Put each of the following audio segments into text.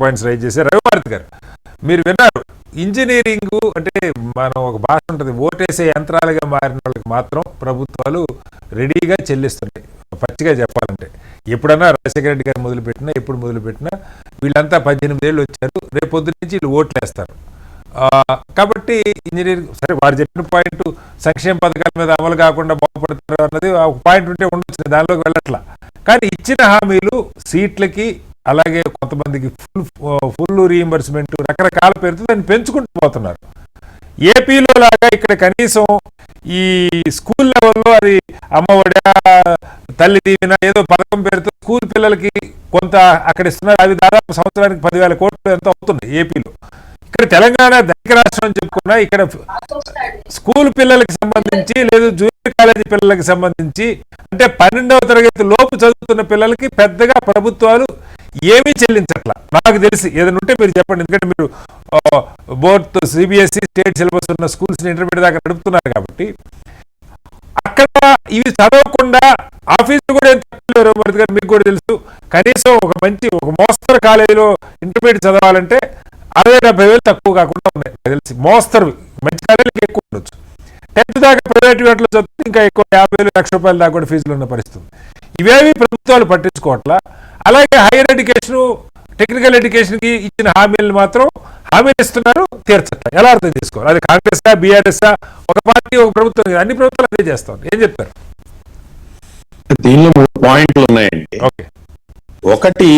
Points rise చేశారు. రవిభారతి గారు, మీరు విన్నారు, ఇంజనీరింగ్ అంటే మనం ఒక భాష ఉంటుంది, ఓటేసే యంత్రాలుగా మారిన వాళ్ళకి మాత్రం ప్రభుత్వాలు రెడీగా చెల్లిస్తున్నాయి. పచ్చిగా చెప్పాలంటే ఎప్పుడన్నా రాజశేఖర రెడ్డి గారు మొదలుపెట్టినా, ఎప్పుడు మొదలుపెట్టినా వీళ్ళంతా 18 ఏళ్ళు వచ్చారు, రేపు పొద్దు నుంచి వీళ్ళు ఓట్లేస్తారు. కాబట్టి ఇంజనీరింగ్ సరే, వారు చెప్పిన పాయింట్ సంక్షేమ పథకాల మీద అమలు కాకుండా బాగుపడతారు అన్నది ఒక పాయింట్ ఉంటే ఉండొచ్చు, దానిలోకి వెళ్ళట్లా. కానీ ఇచ్చిన హామీలు సీట్లకి, అలాగే కొంతమందికి ఫుల్ రీఎంబర్స్మెంట్, రకరకాల పేరుతో దాన్ని పెంచుకుంటూ పోతున్నారు. ఏపీలో లాగా ఇక్కడ కనీసం ఈ స్కూల్ లెవెల్లో అది అమ్మఒడి, తల్లి దీవెన ఏదో పథకం పేరుతో స్కూల్ పిల్లలకి కొంత అక్కడ ఇస్తున్నారు. అవి దాదాపు సంవత్సరానికి 10,000 కోట్లు ఎంతో అవుతున్నాయి ఏపీలో. ఇక్కడ తెలంగాణ ధనిక రాష్ట్రం అని చెప్పుకున్నా, ఇక్కడ స్కూల్ పిల్లలకి సంబంధించి లేదు జూనియర్ కాలేజీ పిల్లలకి సంబంధించి అంటే 12వ తరగతి లోపు చదువుతున్న పిల్లలకి పెద్దగా ప్రభుత్వాలు ఏమీ చెల్లించట్లా నాకు తెలిసి. ఏదైనా ఉంటే మీరు చెప్పండి, ఎందుకంటే మీరు బోత్ సిబిఎస్ఈ స్టేట్ సిలబస్ ఉన్న స్కూల్స్ని ఇంటర్మీడియట్ దాకా నడుపుతున్నారు కాబట్టి. అక్కడ ఇవి చదవకుండా ఆఫీసులు కూడా ఏం తప్పలేరు, మీకు కూడా తెలుసు. కనీసం ఒక మోస్తరు కాలేజీలో ఇంటర్మీడియట్ చదవాలంటే 60,000-70,000 తక్కువ కాకుండా ఉన్నాయి తెలిసి. మోస్తరు మంచి కాలేజీకి ఎక్కువ ఉండొచ్చు. 10th దాకా ప్రైవేట్ వాటిలో చదివితే ఇంకా ఎక్కువ 50,000, ₹1,00,000 దాకా కూడా ఫీజులు ఉన్న పరిస్థితి. ఇవేవి ప్రభుత్వాలు పట్టించుకోవట్లా. అలాగే హైయర్ ఎడ్యుకేషన్, టెక్నికల్ ఎడ్యుకేషన్కి ఇచ్చిన హామీలు మాత్రం హామీలు ఇస్తున్నారు, తీర్చట్లా. ఎలా అర్థం చేసుకోవాలి? అది కాంగ్రెస్సా, బీఆర్ఎస్సా, ఒక పార్టీ ఒక ప్రభుత్వం, అన్ని ప్రభుత్వాలు అదే చేస్తాం. ఏం చెప్తారు? దీనిలో 3 పాయింట్లు ఉన్నాయండి. ఓకే, ఒకటి,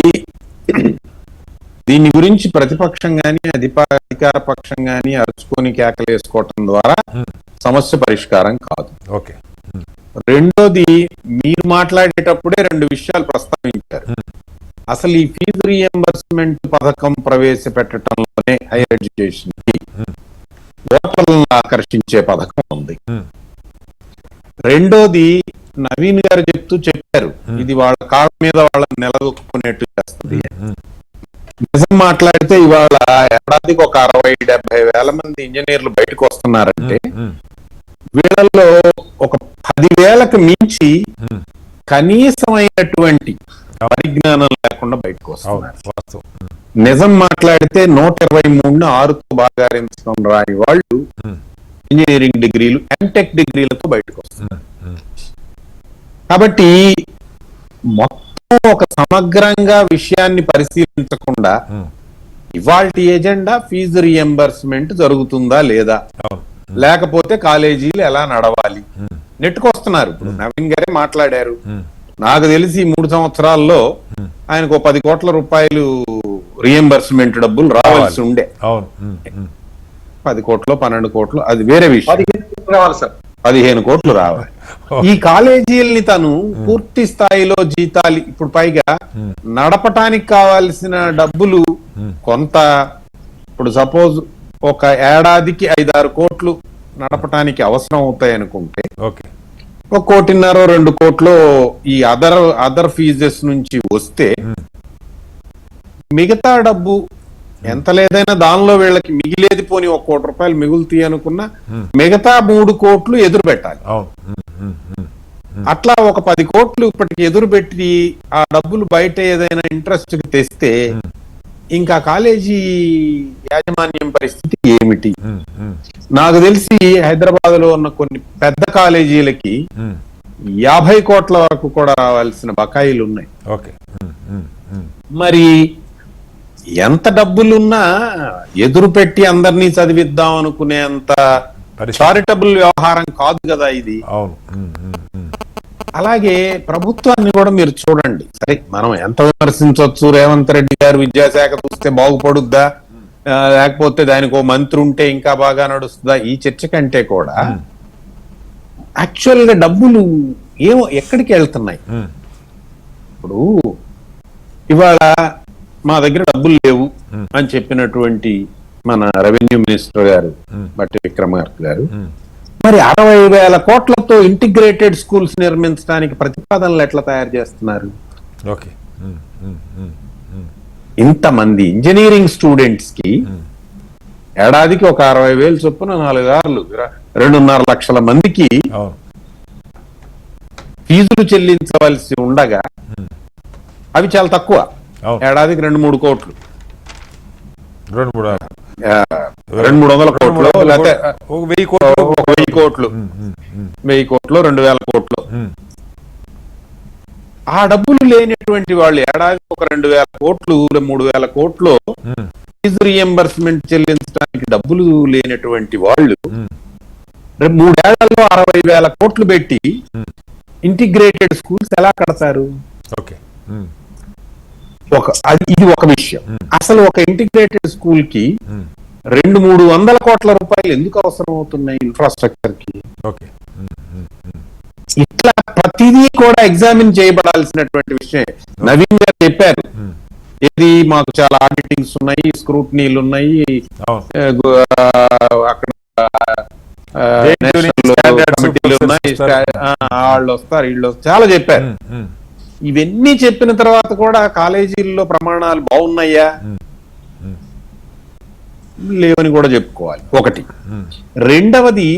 దీని గురించి ప్రతిపక్షం గాని అధికార పక్షం గాని అరుచుకొని కేకలేసుకోవటం ద్వారా సమస్య పరిష్కారం కాదు. ఓకే. రెండోది, మీరు మాట్లాడేటప్పుడే 2 విషయాలు ప్రస్తావించారు. అసలు ఈ ఫీజు రీఎంబర్స్మెంట్ పథకం ప్రవేశపెట్టడంలోనే హైయర్ ఎడ్యుకేషన్ కి ఓటర్లను ఆకర్షించే పథకం ఉంది. రెండోది, నవీన్ గారు చెప్పారు, ఇది వాళ్ళ కాళ్ళ మీద వాళ్ళని నిలదొక్కునేట్టు చేస్తుంది. నిజం మాట్లాడితే ఇవాళ ఏడాదికి ఒక 60-70 వేల మంది ఇంజనీర్లు బయటకు వస్తున్నారంటే వీళ్ళల్లో ఒక 10,000కు మించి కనీసమైనటువంటి పరిజ్ఞానం లేకుండా బయటకు వస్తున్నారు. నిజం మాట్లాడితే 123ను 6తో బాగారించడం రాని వాళ్ళు ఇంజనీరింగ్ డిగ్రీలు, ఎంటెక్ డిగ్రీలతో బయటకు వస్తున్నారు. కాబట్టి మొత్తం ఒక సమగ్రంగా విషయాన్ని పరిశీలించకుండా ఇవాల్టి ఎజెండా ఫీజు రీఎంబర్స్మెంట్ జరుగుతుందా లేదా, లేకపోతే కాలేజీలు ఎలా నడవాలి నెట్టుకొస్తున్నారు. ఇప్పుడు నవీన్ గారే మాట్లాడారు. నాకు తెలిసి 3 సంవత్సరాల్లో ఆయనకు 10 కోట్ల రూపాయలు రీఎంబర్స్మెంట్ డబ్బులు రావాల్సి ఉండే. 10 కోట్లు 12 కోట్లు అది వేరే విషయం, రావాలి సార్. 15 కోట్లు రావాలి. ఈ కాలేజీల్ని తను పూర్తి స్థాయిలో జీతాలు, ఇప్పుడు పైగా నడపటానికి కావాల్సిన డబ్బులు కొంత, ఇప్పుడు సపోజ్ ఒక ఏడాదికి 5-6 కోట్లు నడపటానికి అవసరం అవుతాయి అనుకుంటే, 1.5 కోట్లు 2 కోట్లు ఈ అదర్ ఫీజెస్ నుంచి వస్తే మిగతా డబ్బు ఎంత లేదైనా దానిలో వీళ్ళకి మిగిలేది పోని 1 కోటి రూపాయలు మిగులుతాయి అనుకున్నా మిగతా 3 కోట్లు ఎదురు పెట్టాలి. అట్లా ఒక 10 కోట్లు ఇప్పటికి ఎదురు పెట్టి ఆ డబ్బులు బయట ఏదైనా ఇంట్రెస్ట్ కి తెస్తే ఇంకా కాలేజీ యాజమాన్యం పరిస్థితి ఏమిటి? నాకు తెలిసి హైదరాబాద్ లో ఉన్న కొన్ని పెద్ద కాలేజీలకి 50 కోట్ల వరకు కూడా రావాల్సిన బకాయిలు ఉన్నాయి. మరి ఎంత డబ్బులున్నా ఎదురు పెట్టి అందరినీ చదివిద్దాం అనుకునే అంత చారిటబుల్ వ్యవహారం కాదు కదా ఇది. అలాగే ప్రభుత్వాన్ని కూడా మీరు చూడండి. సరే, మనం ఎంత విమర్శించవచ్చు, రేవంత్ రెడ్డి గారు విద్యాశాఖ చూస్తే బాగుపడుద్దా, లేకపోతే దానికి ఓ మంత్రి ఉంటే ఇంకా బాగా నడుస్తుందా, ఈ చర్చ కంటే కూడా యాక్చువల్ గా డబ్బులు ఎక్కడికి వెళ్తున్నాయి? ఇప్పుడు ఇవాళ మా దగ్గర డబ్బులు లేవు అని చెప్పినటువంటి మన రెవెన్యూ మినిస్టర్ గారు బట్టి విక్రమార్క గారు మరి 60,000 కోట్లతో ఇంటిగ్రేటెడ్ స్కూల్స్ నిర్మించడానికి ప్రతిపాదనలు ఎట్లా తయారు చేస్తున్నారు? ఇంతమంది ఇంజనీరింగ్ స్టూడెంట్స్ కి ఏడాదికి ఒక 60,000 చొప్పున 4 సార్లు 2.5 లక్షల మందికి ఫీజులు చెల్లించవలసి ఉండగా అవి చాలా తక్కువ, ఏడాదికి 2-3 కోట్లు. 200-300 కోట్లు లేకపోతే ఒక 1000 కోట్లు 1000 కోట్లు 1000 కోట్లు 2000 కోట్లు ఆ డబ్బులు లేనటువంటి వాళ్ళు ఏడాది ఒక 2000 కోట్లు 3000 కోట్లు ఫీజు రియంబర్స్మెంట్ చెల్లించడానికి డబ్బులు లేనటువంటి వాళ్ళు రేపు 3 ఏళ్లలో 60,000 కోట్లు పెట్టి ఇంటిగ్రేటెడ్ స్కూల్స్ ఎలా కడతారు? ఇది ఒక విషయం. అసలు ఒక ఇంటిగ్రేటెడ్ స్కూల్ కి 200-300 కోట్ల రూపాయలు ఎందుకు అవసరం అవుతున్నాయి ఇన్ఫ్రాస్ట్రక్చర్ కి? ఇట్లా ప్రతిదీ కూడా ఎగ్జామిన్ చేయబడాల్సినటువంటి విషయం. నవీన్ గారు చెప్పారు, ఇది మాకు చాలా ఆడిటింగ్స్ ఉన్నాయి, స్క్రూటనీలు ఉన్నాయి, అక్కడ కమిటీలు ఉన్నాయి, వాళ్ళు వస్తారు, వీళ్ళు చాలా చెప్పారు. ఇవన్నీ చెప్పిన తర్వాత కూడా కాలేజీల్లో ప్రమాణాలు బాగున్నాయా లేవని కూడా చెప్పుకోవాలి ఒకటి. రెండవది,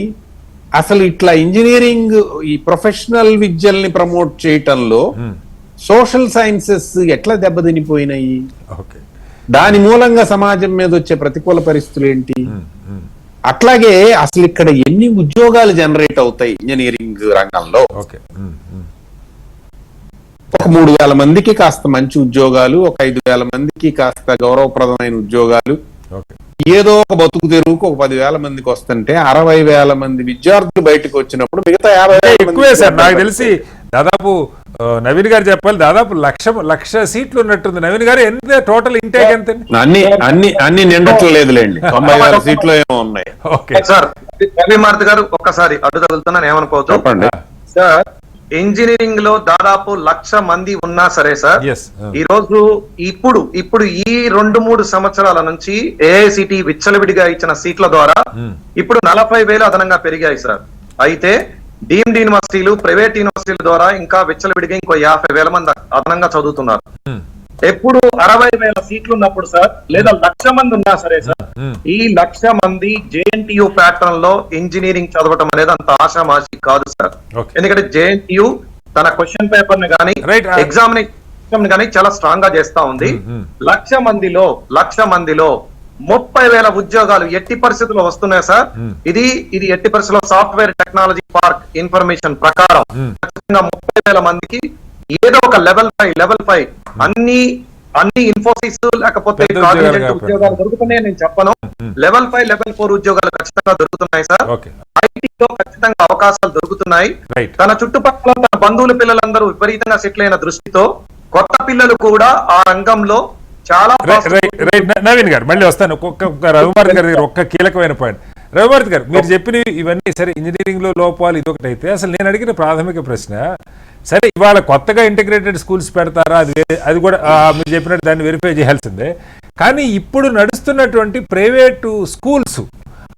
అసలు ఇట్లా ఇంజనీరింగ్ ఈ ప్రొఫెషనల్ విద్యల్ని ప్రమోట్ చేయటంలో సోషల్ సైన్సెస్ ఎట్లా దెబ్బతినిపోయినాయి, దాని మూలంగా సమాజం మీద వచ్చే ప్రతికూల పరిస్థితులు ఏంటి, అట్లాగే అసలు ఇక్కడ ఎన్ని ఉద్యోగాలు జనరేట్ అవుతాయి ఇంజనీరింగ్ రంగంలో? ఒక 3,000 మందికి కాస్త మంచి ఉద్యోగాలు, ఒక 5,000 మందికి కాస్త గౌరవప్రదమైన ఉద్యోగాలు, ఏదో ఒక బతుకు తెరువుకు ఒక 10,000 మందికి వస్తుంటే 60,000 మంది విద్యార్థులు బయటకు వచ్చినప్పుడు మిగతా 50,000 ఎక్కువే సార్. నాకు తెలిసి దాదాపు నవీన్ గారు చెప్పాలి, దాదాపు 1,00,000 సీట్లు ఉన్నట్టుంది. నవీన్ గారు ఎంత టోటల్ ఇంటేక్ ఎంత? అన్ని నిండట్లేదులేండి, 90,000 సీట్లు ఏమో ఉన్నాయి. Okay sir. రవిమార్తి గారు ఒక్కసారి అడ్డు తగులుతున్నాను, ఏమనుకోవచ్చు చెప్పండి సార్. ఇంజనీరింగ్ లో దాదాపు 1,00,000 మంది ఉన్నా సరే సార్, ఈ రోజు ఇప్పుడు ఈ 2-3 సంవత్సరాల నుంచి ఏఐసిటి విచ్చలవిడిగా ఇచ్చిన సీట్ల ద్వారా ఇప్పుడు 40,000 అదనంగా పెరిగాయి సార్. అయితే డీమ్డ్ యూనివర్సిటీలు, ప్రైవేట్ యూనివర్సిటీల ద్వారా ఇంకా విచ్చలవిడిగా ఇంకో 50,000 మంది అదనంగా చదువుతున్నారు. ఎప్పుడు 60,000 సీట్లు ఉన్నప్పుడు సార్, లేదా 1,00,000 మంది ఉన్నా సరే సార్, ఈ 1,00,000 మంది జేఎన్టీయూ ప్యాటర్న్ లో ఇంజనీరింగ్ చదవటం అనేది అంత ఆషామాషి కాదు సార్. ఎందుకంటే జేఎన్టీయూ తన క్వశ్చన్ పేపర్ ని కానీ ఎగ్జామినేషన్ కానీ చాలా స్ట్రాంగ్ గా చేస్తా ఉంది. 1,00,000 మందిలో 30,000 ఉద్యోగాలు ఎట్టి పరిస్థితుల్లో వస్తున్నాయి సార్. ఇది ఎట్టి పరిస్థితుల్లో సాఫ్ట్వేర్ టెక్నాలజీ పార్క్ ఇన్ఫర్మేషన్ ప్రకారం ఖచ్చితంగా 30,000 మందికి ఏదో ఒక లెవెల్ 5 అన్ని ఇన్ఫోసిస్ లేకపోతే ఉద్యోగాలు దొరుకుతున్నాయి నేను చెప్పను. లెవెల్ 5, లెవెల్ 4 ఉద్యోగాలు ఖచ్చితంగా దొరుకుతున్నాయి సార్. ఐటీలో ఖచ్చితంగా అవకాశాలు దొరుకుతున్నాయి. తన చుట్టుపక్కల తన బంధువుల పిల్లలందరూ విపరీతంగా సెటిల్ అయిన దృష్టితో కొత్త పిల్లలు కూడా ఆ రంగంలో చాలా. నవీన్ గారు మళ్ళీ వస్తాను. రవిమార్తి గారి దగ్గర ఒక్క కీలకమైన పాయింట్. రవిమార్తి గారు, మీరు చెప్పినవి ఇవన్నీ సరే, ఇంజనీరింగ్ లో లోపాలు ఇదొకటి అయితే, అసలు నేను అడిగిన ప్రాథమిక ప్రశ్న, సరే ఇవాళ కొత్తగా ఇంటిగ్రేటెడ్ స్కూల్స్ పెడతారా, అది కూడా మీరు చెప్పినట్టు దాన్ని వెరిఫై చేయాల్సిందే. కానీ ఇప్పుడు నడుస్తున్నటువంటి ప్రైవేటు స్కూల్స్,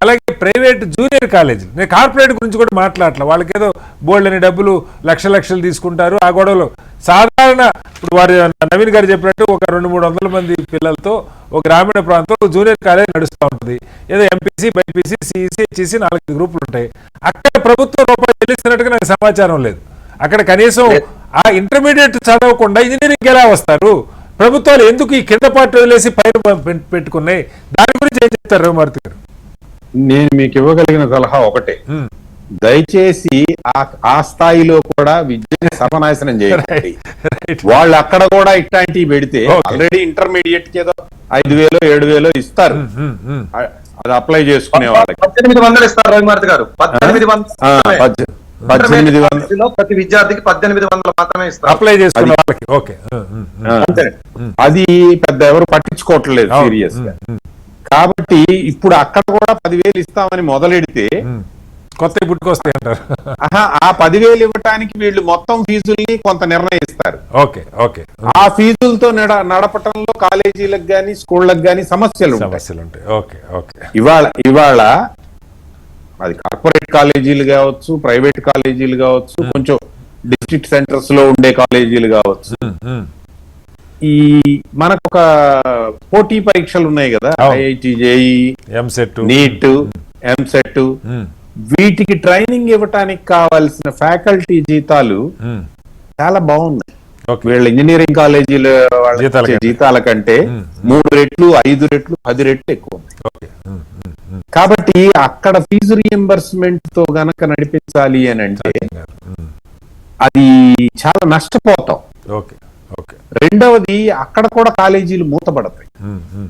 అలాగే ప్రైవేట్ జూనియర్ కాలేజీలు, నేను కార్పొరేట్ గురించి కూడా మాట్లాడలే, వాళ్ళకేదో బోల్డ్ అని డబ్బులు లక్షలు తీసుకుంటారు. ఆ గొడవలు సాధారణ, ఇప్పుడు వారు నవీన్ గారు చెప్పినట్టు ఒక 200-300 మంది పిల్లలతో ఒక గ్రామీణ ప్రాంతంలో జూనియర్ కాలేజ్ నడుస్తూ ఉంటుంది. ఏదో ఎంపీసీ, బైపీసీ, సిఈసీ, హెచ్ఈసీ 4 గ్రూపులు ఉంటాయి. అక్కడ ప్రభుత్వం రూపాయలు చెల్లిస్తున్నట్టుగా నాకు సమాచారం లేదు. అక్కడ కనీసం ఆ ఇంటర్మీడియట్ చదవకుండా ఇంజనీరింగ్ ఎలా వస్తారు? ప్రభుత్వాలు ఎందుకు ఈ కింద పార్టీ వదిలేసి పైన పెట్టుకున్నాయి? దాని గురించి ఏం చెప్తారు రవిమార్తి గారు? నేను మీకు ఇవ్వగలిగిన సలహా ఒకటే, దయచేసి ఆ స్థాయిలో కూడా విద్యని సర్వనాశనం చేయండి. వాళ్ళు అక్కడ కూడా ఇట్లాంటివి పెడితే ఆల్రెడీ ఇంటర్మీడియట్ కి ఏదో 5,000-7,000 ఇస్తారు, అది అప్లై చేసుకునే వాళ్ళకి 1,800 ఇస్తారు రవిమార్తి గారు. 1,800 ప్రతి విద్యార్థికి 1,800 మాత్రమే ఇస్తారు అప్లై చేసుకునే వాళ్ళకి. ఓకే, అది పెద్ద ఎవరు పట్టించుకోవట్లేదు సీరియస్ గా. కాబట్టి ఇప్పుడు అక్కడ కూడా 10,000 ఇస్తామని మొదలెడితే కొత్త పుట్టుకొస్తాయి అంటారు. ఆ 10,000 ఇవ్వటానికి వీళ్ళు మొత్తం ఫీజుల్ని కొంత నిర్ణయిస్తారు. ఓకే, ఆ ఫీజులతో నడపటంలో కాలేజీలకు గాని స్కూళ్ళకు గాని సమస్యలు ఉంటాయి. ఓకే, ఇవాళ అది కార్పొరేట్ కాలేజీలు కావచ్చు, ప్రైవేట్ కాలేజీలు కావచ్చు, కొంచెం డిస్ట్రిక్ట్ సెంటర్స్ లో ఉండే కాలేజీలు కావచ్చు, ఈ మనకు ఒక పోటీ పరీక్షలు ఉన్నాయి కదా, IIT, JEE, EAMCET, NEET, EAMCET, వీటికి ట్రైనింగ్ ఇవ్వటానికి కావాల్సిన ఫ్యాకల్టీ జీతాలు చాలా బాగున్నాయి. Okay. వీళ్ళ ఇంజనీరింగ్ కాలేజీల వాళ్ళ జీతాల కంటే. జీతాల కంటే 3 రెట్లు 5 రెట్లు 10 రెట్లు ఎక్కువ ఉంది. ఓకే. కాబట్టి అక్కడ ఫీజు రియంబర్స్మెంట్ తో గనక నడిపించాలి అని అంటే అది చాలా నష్టపోతాం. ఓకే. ఓకే. రెండవది అక్కడ కూడా కాలేజీలు మూతపడతాయి,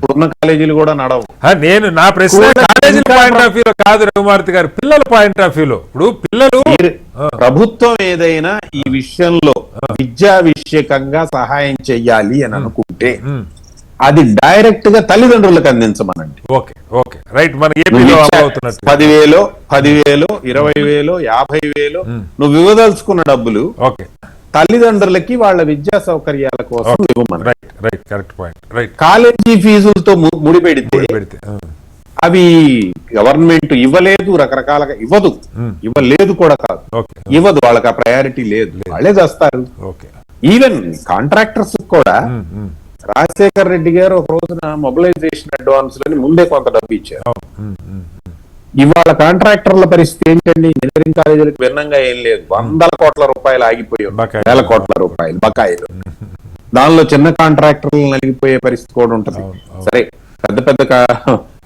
పూర్ణ కాలేజీలు కూడా నడవు. నేను నా ప్రశ్న కాలేజీల పాయింట్ ఆఫ్ వ్యూలో కాదు రఘుమారతి గారు, పిల్లల పాయింట్ ఆఫ్ వ్యూలో. ఇప్పుడు పిల్లలు ప్రభుత్వం ఏదైనా ఈ విషయంలో విద్యా విషయకంగా సహాయం చెయ్యాలి అని అనుకుంటే అది డైరెక్ట్ గా తల్లిదండ్రులకు అందించమనండి. ఓకే. ఓకే. రైట్. మన ఏపీలో 10,000 20,000 50,000 నువ్వు ఇవ్వదలుచుకున్న డబ్బులు ఓకే తల్లిదండ్రులకి వాళ్ళ విద్యా సౌకర్యాల కోసం ఇవ్వమని. Right. Right. Correct point. Right. College ఫీజులతో ముడిపెడితే అవి గవర్నమెంట్ ఇవ్వలేదు, రకరకాలుగా ఇవ్వలేదు కూడా కాదు, ఇవ్వదు, వాళ్ళకి ఆ ప్రయారిటీ లేదు, వాళ్ళే చేస్తారు. ఈవెన్ కాంట్రాక్టర్స్ కూడా రాజశేఖర్ రెడ్డి గారు ఒక రోజున మొబిలైజేషన్ అడ్వాన్స్ లని ముందే కొంత డబ్బు ఇచ్చారు. ఇవాళ కాంట్రాక్టర్ల పరిస్థితి ఏంటండి? ఇంజనీరింగ్ కాలేజీలకు భిన్నంగా ఏం లేదు, 100 కోట్ల రూపాయలు ఆగిపోయి, 1,000 కోట్ల రూపాయలు బకాయిలు. దానిలో చిన్న కాంట్రాక్టర్లు నలిగిపోయే పరిస్థితి కూడా ఉంటది. సరే, పెద్ద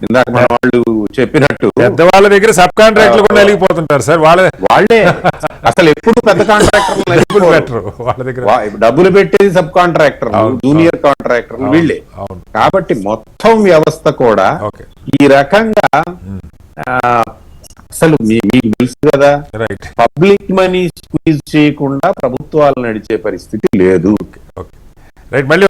ఇందాక మన వాళ్ళు చెప్పినట్టు పెద్దవాళ్ళ దగ్గర సబ్ కాంట్రాక్టర్లు కూడా నలిగిపోతుంటారు సార్. వాళ్ళే అసలు ఎప్పుడు పెద్ద కాంట్రాక్టర్లు వాళ్ళ దగ్గర డబ్బులు పెట్టేది సబ్ కాంట్రాక్టర్లు, జూనియర్ కాంట్రాక్టర్లు వీళ్ళే. కాబట్టి మొత్తం వ్యవస్థ కూడా ఈ రకంగా అసలు మీకు తెలుసు కదా, పబ్లిక్ మనీ స్క్వీజ్ చేయకుండా ప్రభుత్వాలు నడిచే పరిస్థితి లేదు. రైట్. మళ్ళీ